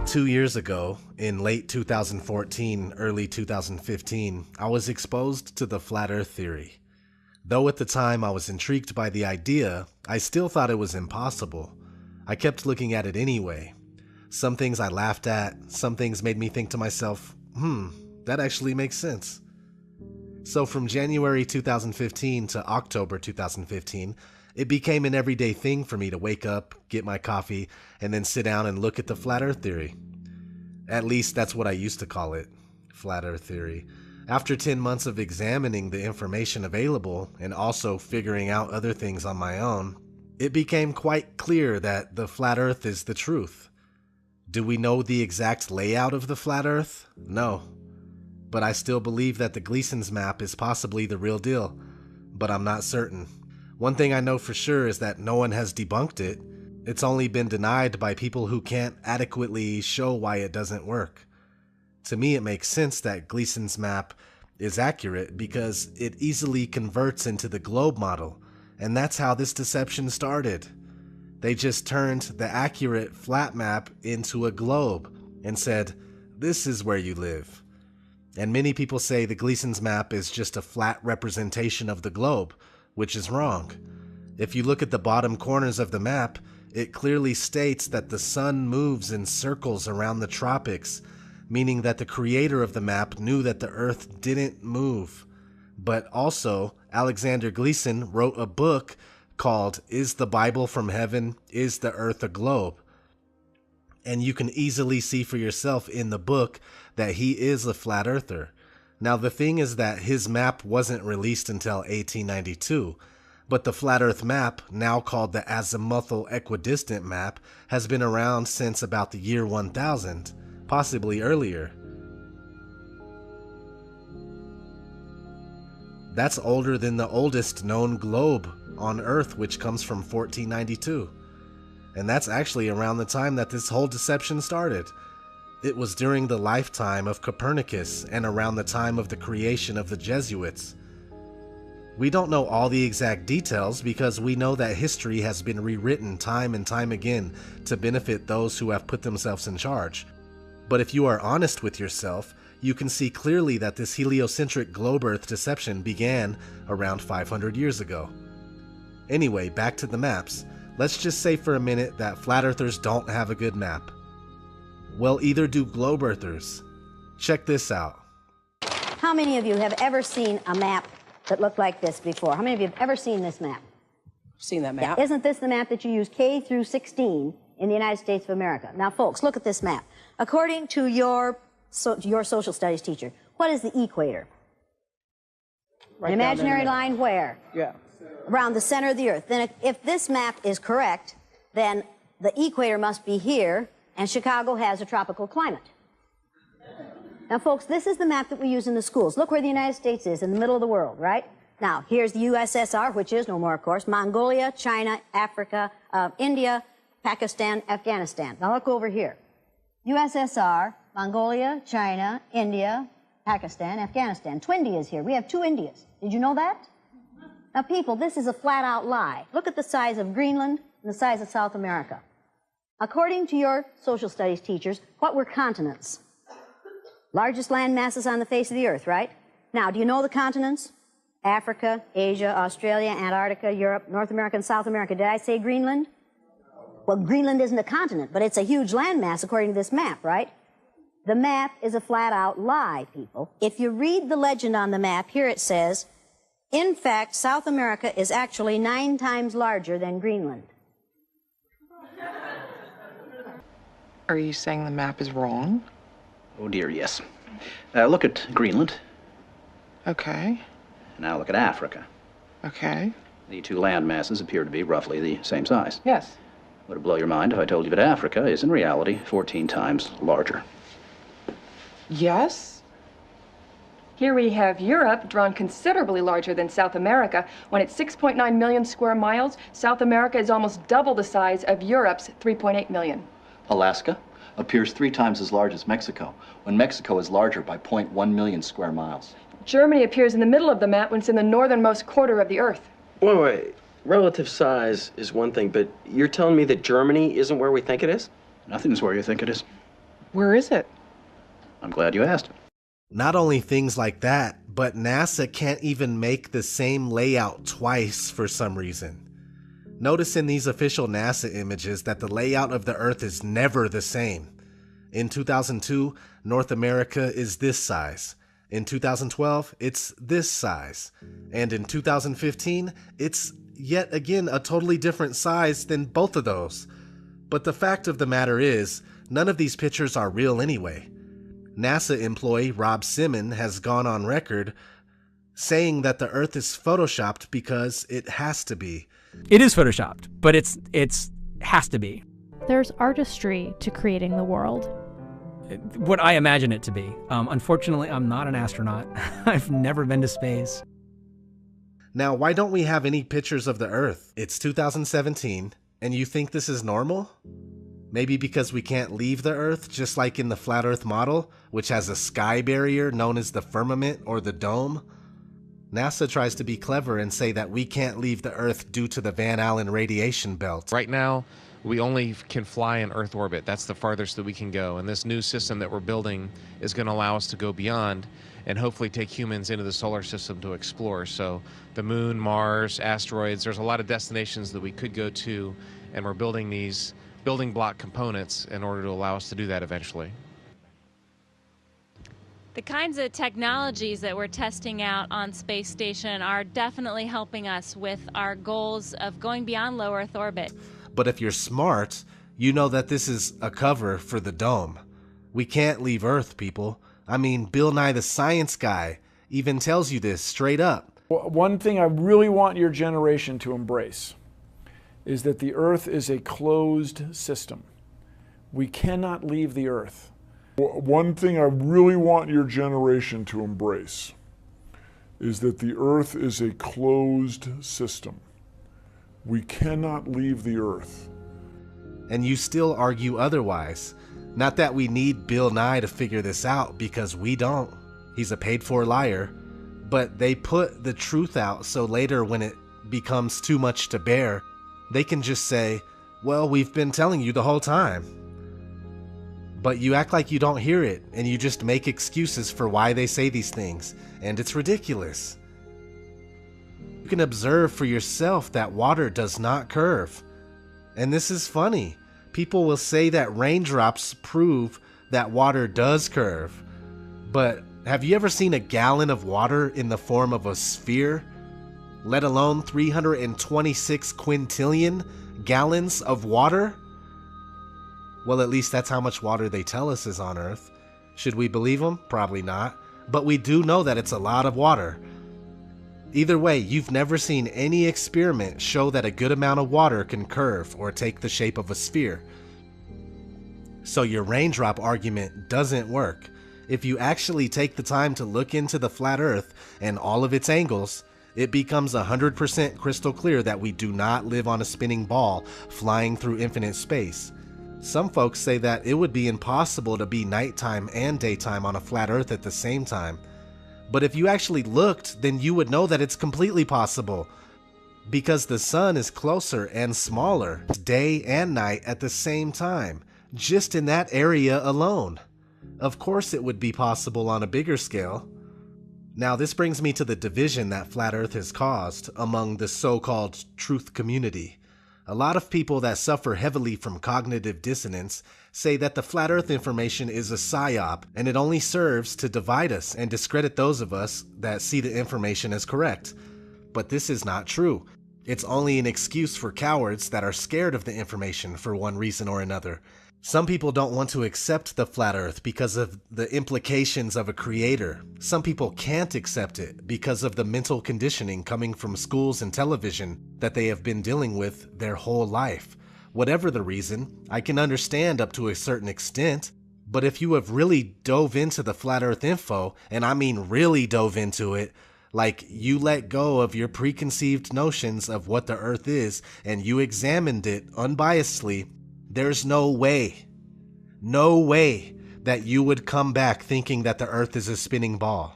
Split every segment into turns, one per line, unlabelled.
2 years ago, in late 2014, early 2015, I was exposed to the Flat Earth theory. Though at the time I was intrigued by the idea, I still thought it was impossible. I kept looking at it anyway. Some things I laughed at, some things made me think to myself, that actually makes sense. So from January 2015 to October 2015, it became an everyday thing for me to wake up, get my coffee, and then sit down and look at the Flat Earth theory. At least that's what I used to call it, Flat Earth theory. After 10 months of examining the information available and also figuring out other things on my own, it became quite clear that the Flat Earth is the truth. Do we know the exact layout of the Flat Earth? No. But I still believe that the Gleason's map is possibly the real deal, but I'm not certain. One thing I know for sure is that no one has debunked it. It's only been denied by people who can't adequately show why it doesn't work. To me, it makes sense that Gleason's map is accurate because it easily converts into the globe model, and that's how this deception started. They just turned the accurate flat map into a globe and said, "This is where you live." And many people say the Gleason's map is just a flat representation of the globe, which is wrong. If you look at the bottom corners of the map, it clearly states that the sun moves in circles around the tropics, meaning that the creator of the map knew that the Earth didn't move. But also, Alexander Gleason wrote a book called Is the Bible from Heaven? Is the Earth a Globe? And you can easily see for yourself in the book that he is a flat earther. Now the thing is that his map wasn't released until 1892, but the flat earth map, now called the azimuthal equidistant map, has been around since about the year 1000, possibly earlier. That's older than the oldest known globe on Earth, which comes from 1492. And that's actually around the time that this whole deception started. It was during the lifetime of Copernicus and around the time of the creation of the Jesuits. We don't know all the exact details because we know that history has been rewritten time and time again to benefit those who have put themselves in charge. But if you are honest with yourself, you can see clearly that this heliocentric globe Earth deception began around 500 years ago. Anyway, back to the maps. Let's just say for a minute that flat earthers don't have a good map. Well, either do globe earthers. Check this out.
How many of you have ever seen a map that looked like this before? How many of you have ever seen this map?
I've seen that map.
Yeah, isn't this the map that you use K through 16 in the United States of America? Now, folks, look at this map. According to your social studies teacher, what is the equator?
Right
An imaginary line where?
Yeah.
Around the center of the Earth. Then if this map is correct, then the equator must be here, and Chicago has a tropical climate. Now, folks, this is the map that we use in the schools. Look where the United States is, in the middle of the world, right? Now, here's the USSR, which is no more, of course, Mongolia, China, Africa, India, Pakistan, Afghanistan. Now, look over here. USSR, Mongolia, China, India, Pakistan, Afghanistan. Twindia is here. We have two Indias. Did you know that? Now, people, this is a flat-out lie. Look at the size of Greenland and the size of South America. According to your social studies teachers, what were continents? Largest land masses on the face of the Earth, right? Now, do you know the continents? Africa, Asia, Australia, Antarctica, Europe, North America, and South America. Did I say Greenland? Well, Greenland isn't a continent, but it's a huge landmass according to this map, right? The map is a flat-out lie, people. If you read the legend on the map, here it says, in fact, South America is actually 9 times larger than Greenland.
Are you saying the map is wrong?
Oh dear, yes. Look at Greenland.
Okay.
Now look at Africa.
Okay.
The two land masses appear to be roughly the same size.
Yes.
Would it blow your mind if I told you that Africa is in reality 14 times larger?
Yes?
Here we have Europe, drawn considerably larger than South America. When it's 6.9 million square miles, South America is almost double the size of Europe's 3.8 million.
Alaska appears 3 times as large as Mexico, when Mexico is larger by 0.1 million square miles.
Germany appears in the middle of the map when it's in the northernmost quarter of the Earth.
Wait. Relative size is one thing, but you're telling me that Germany isn't where we think it is?
Nothing's where you think it is.
Where is it?
I'm glad you asked.
Not only things like that, but NASA can't even make the same layout twice for some reason. Notice in these official NASA images that the layout of the Earth is never the same. In 2002, North America is this size. In 2012, it's this size. And in 2015, it's yet again a totally different size than both of those. But the fact of the matter is, none of these pictures are real anyway. NASA employee Rob Simon has gone on record saying that the Earth is photoshopped because it has to be.
It is photoshopped, but it's has to be.
There's artistry to creating the world.
What I imagine it to be. Unfortunately, I'm not an astronaut. I've never been to space.
Now, why don't we have any pictures of the Earth? It's 2017, and you think this is normal? Maybe because we can't leave the Earth, just like in the flat Earth model, which has a sky barrier known as the firmament or the dome? NASA tries to be clever and say that we can't leave the Earth due to the Van Allen radiation belt.
Right now, we only can fly in Earth orbit. That's the farthest that we can go. And this new system that we're building is going to allow us to go beyond and hopefully take humans into the solar system to explore. So the moon, Mars, asteroids, there's a lot of destinations that we could go to, and we're building these building block components in order to allow us to do that eventually.
The kinds of technologies that we're testing out on Space Station are definitely helping us with our goals of going beyond low Earth orbit.
But if you're smart, you know that this is a cover for the dome. We can't leave Earth, people. I mean, Bill Nye the Science Guy even tells you this straight up.
One thing I really want your generation to embrace is that the Earth is a closed system. We cannot leave the Earth.
One thing I really want your generation to embrace is that the Earth is a closed system. We cannot leave the Earth.
And you still argue otherwise. Not that we need Bill Nye to figure this out, because we don't. He's a paid-for liar. But they put the truth out so later when it becomes too much to bear, they can just say, well, we've been telling you the whole time. But you act like you don't hear it, and you just make excuses for why they say these things, and it's ridiculous. You can observe for yourself that water does not curve. And this is funny. People will say that raindrops prove that water does curve. But have you ever seen a gallon of water in the form of a sphere? Let alone 326 quintillion gallons of water? Well, at least that's how much water they tell us is on Earth. Should we believe them? Probably not. But we do know that it's a lot of water. Either way, you've never seen any experiment show that a good amount of water can curve or take the shape of a sphere. So your raindrop argument doesn't work. If you actually take the time to look into the flat Earth and all of its angles, it becomes 100% crystal clear that we do not live on a spinning ball flying through infinite space. Some folks say that it would be impossible to be nighttime and daytime on a flat Earth at the same time. But if you actually looked, then you would know that it's completely possible. Because the sun is closer and smaller, day and night at the same time, just in that area alone. Of course it would be possible on a bigger scale. Now this brings me to the division that Flat Earth has caused among the so-called truth community. A lot of people that suffer heavily from cognitive dissonance say that the Flat Earth information is a psyop and it only serves to divide us and discredit those of us that see the information as correct. But this is not true. It's only an excuse for cowards that are scared of the information for one reason or another. Some people don't want to accept the flat Earth because of the implications of a creator. Some people can't accept it because of the mental conditioning coming from schools and television that they have been dealing with their whole life. Whatever the reason, I can understand up to a certain extent, but if you have really dove into the flat Earth info, and I mean really dove into it, like you let go of your preconceived notions of what the Earth is and you examined it unbiasedly, there's no way that you would come back thinking that the Earth is a spinning ball.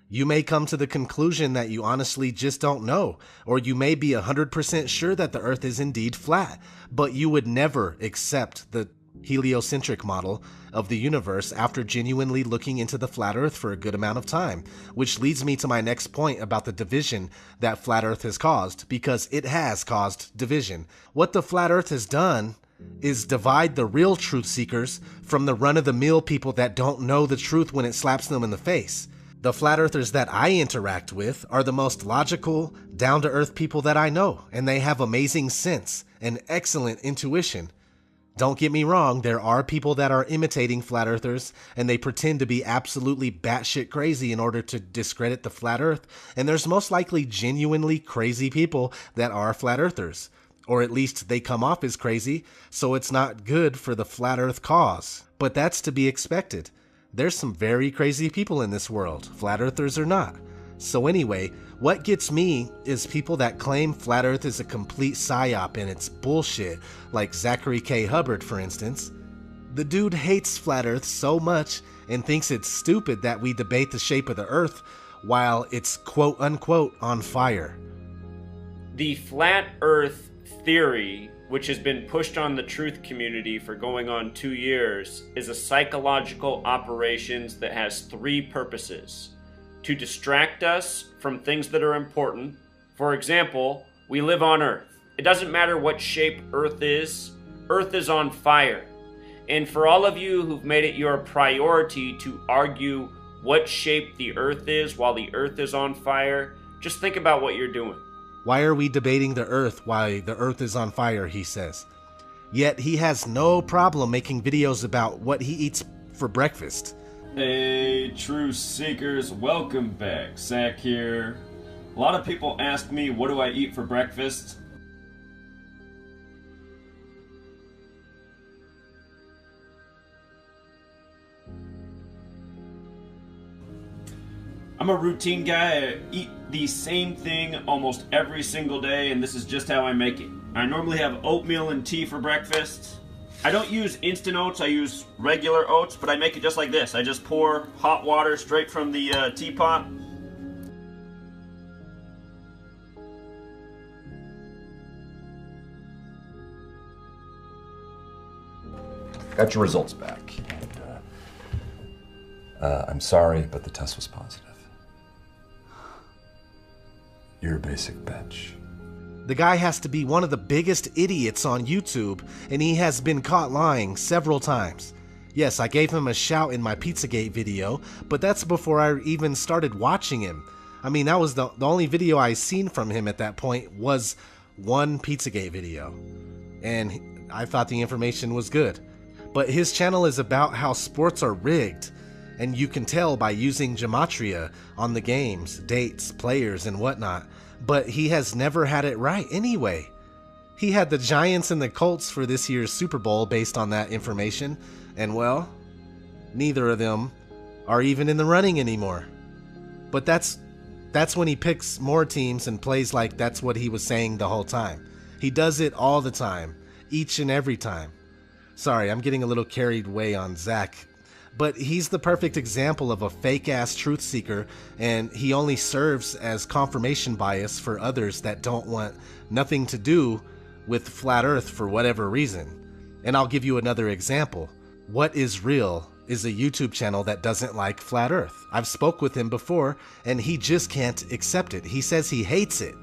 You may come to the conclusion that you honestly just don't know, or you may be 100% sure that the Earth is indeed flat, but you would never accept the heliocentric model of the universe after genuinely looking into the flat earth for a good amount of time, which leads me to my next point about the division that flat earth has caused, because it has caused division. What the flat earth has done is divide the real truth seekers from the run-of-the-mill people that don't know the truth when it slaps them in the face. The flat earthers that I interact with are the most logical, down-to-earth people that I know, and they have amazing sense and excellent intuition. Don't get me wrong, there are people that are imitating flat earthers, and they pretend to be absolutely batshit crazy in order to discredit the flat earth, and there's most likely genuinely crazy people that are flat earthers. Or at least they come off as crazy, so it's not good for the flat earth cause. But that's to be expected. There's some very crazy people in this world, flat earthers or not. So anyway, what gets me is people that claim flat earth is a complete psyop and it's bullshit, like Zachary K. Hubbard, for instance. The dude hates flat earth so much and thinks it's stupid that we debate the shape of the earth while it's quote unquote on fire.
The flat earth theory, which has been pushed on the truth community for going on 2 years, is a psychological operation that has 3 purposes. To distract us from things that are important. For example, we live on Earth. It doesn't matter what shape Earth is on fire. And for all of you who've made it your priority to argue what shape the Earth is while the Earth is on fire, just think about what you're doing.
Why are we debating the earth while the earth is on fire, he says. Yet he has no problem making videos about what he eats for breakfast.
Hey, truth seekers, welcome back. Zach here. A lot of people ask me, what do I eat for breakfast? I'm a routine guy. I eat the same thing almost every single day, and this is just how I make it. I normally have oatmeal and tea for breakfast. I don't use instant oats, I use regular oats, but I make it just like this. I just pour hot water straight from the teapot.
Got your results back, and I'm sorry, but the test was positive. You're a basic bitch.
The guy has to be one of the biggest idiots on YouTube, and he has been caught lying several times. Yes, I gave him a shout in my Pizzagate video, but that's before I even started watching him. I mean, that was the only video I seen from him at that point was one Pizzagate video, and I thought the information was good. But his channel is about how sports are rigged, and you can tell by using gematria on the games, dates, players, and whatnot. But he has never had it right anyway. He had the Giants and the Colts for this year's Super Bowl based on that information, and well, neither of them are even in the running anymore. But that's when he picks more teams and plays like that's what he was saying the whole time. He does it all the time, each and every time. Sorry, I'm getting a little carried away on Zach. But he's the perfect example of a fake-ass truth seeker, and he only serves as confirmation bias for others that don't want nothing to do with Flat Earth for whatever reason. And I'll give you another example. What is Real is a YouTube channel that doesn't like Flat Earth. I've spoke with him before, and he just can't accept it. He says he hates it.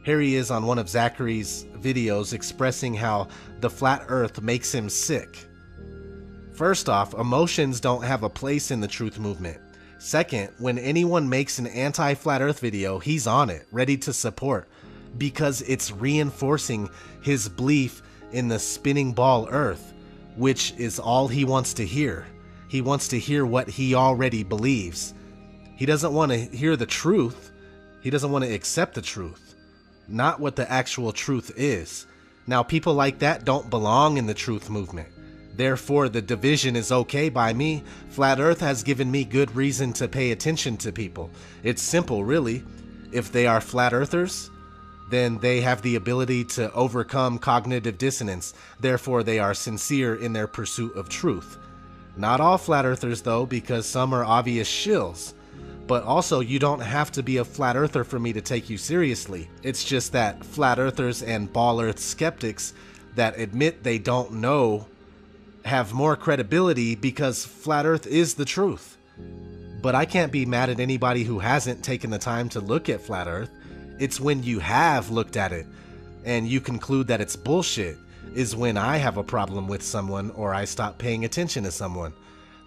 Here he is on one of Zachary's videos expressing how the Flat Earth makes him sick. First off, emotions don't have a place in the truth movement. Second, when anyone makes an anti-Flat Earth video, he's on it, ready to support, because it's reinforcing his belief in the spinning ball Earth, which is all he wants to hear. He wants to hear what he already believes. He doesn't want to hear the truth. He doesn't want to accept the truth, not what the actual truth is. Now, people like that don't belong in the truth movement. Therefore, the division is okay by me. Flat Earth has given me good reason to pay attention to people. It's simple, really. If they are Flat Earthers, then they have the ability to overcome cognitive dissonance. Therefore, they are sincere in their pursuit of truth. Not all Flat Earthers, though, because some are obvious shills. But also, you don't have to be a Flat Earther for me to take you seriously. It's just that Flat Earthers and Ball Earth skeptics that admit they don't know have more credibility because Flat Earth is the truth. But I can't be mad at anybody who hasn't taken the time to look at Flat Earth. It's when you have looked at it and you conclude that it's bullshit is when I have a problem with someone or I stop paying attention to someone.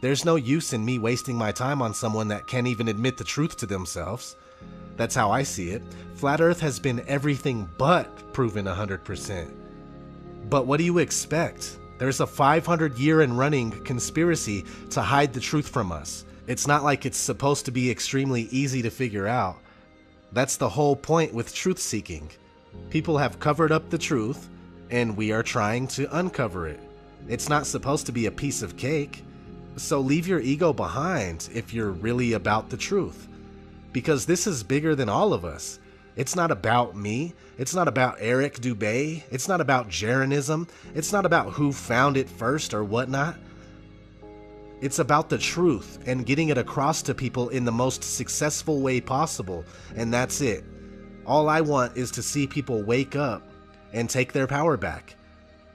There's no use in me wasting my time on someone that can't even admit the truth to themselves. That's how I see it. Flat Earth has been everything but proven 100%. But what do you expect? There's a 500-year and running conspiracy to hide the truth from us. It's not like it's supposed to be extremely easy to figure out. That's the whole point with truth-seeking. People have covered up the truth, and we are trying to uncover it. It's not supposed to be a piece of cake. So leave your ego behind if you're really about the truth. Because this is bigger than all of us. It's not about me. It's not about Eric Dubé. It's not about Jeranism. It's not about who found it first or whatnot. It's about the truth and getting it across to people in the most successful way possible. And that's it. All I want is to see people wake up and take their power back.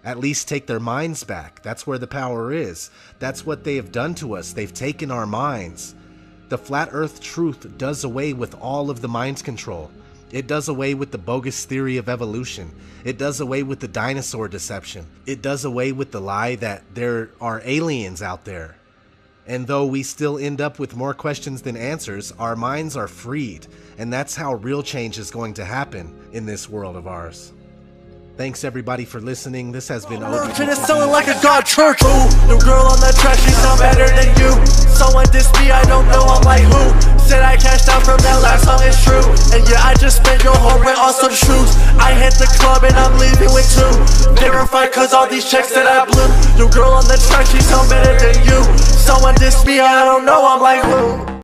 At least take their minds back. That's where the power is. That's what they have done to us. They've taken our minds. The Flat Earth truth does away with all of the mind control. It does away with the bogus theory of evolution. It does away with the dinosaur deception. It does away with the lie that there are aliens out there. And though we still end up with more questions than answers, our minds are freed. And that's how real change is going to happen in this world of ours. Thanks everybody for listening. This has been OG.
It's sounding like a god church. Ooh, new girl on the track, she sound better than you. Someone dissed me, I don't know, I'm like who? Said I cashed out from that last song, it's true. And yeah, I just spent your whole rent on some shoes. I hit the club and I'm leaving with 2. Verified cause all these checks that I blew. New girl on the track, she sound better than you. Someone dissed me, I don't know, I'm like who?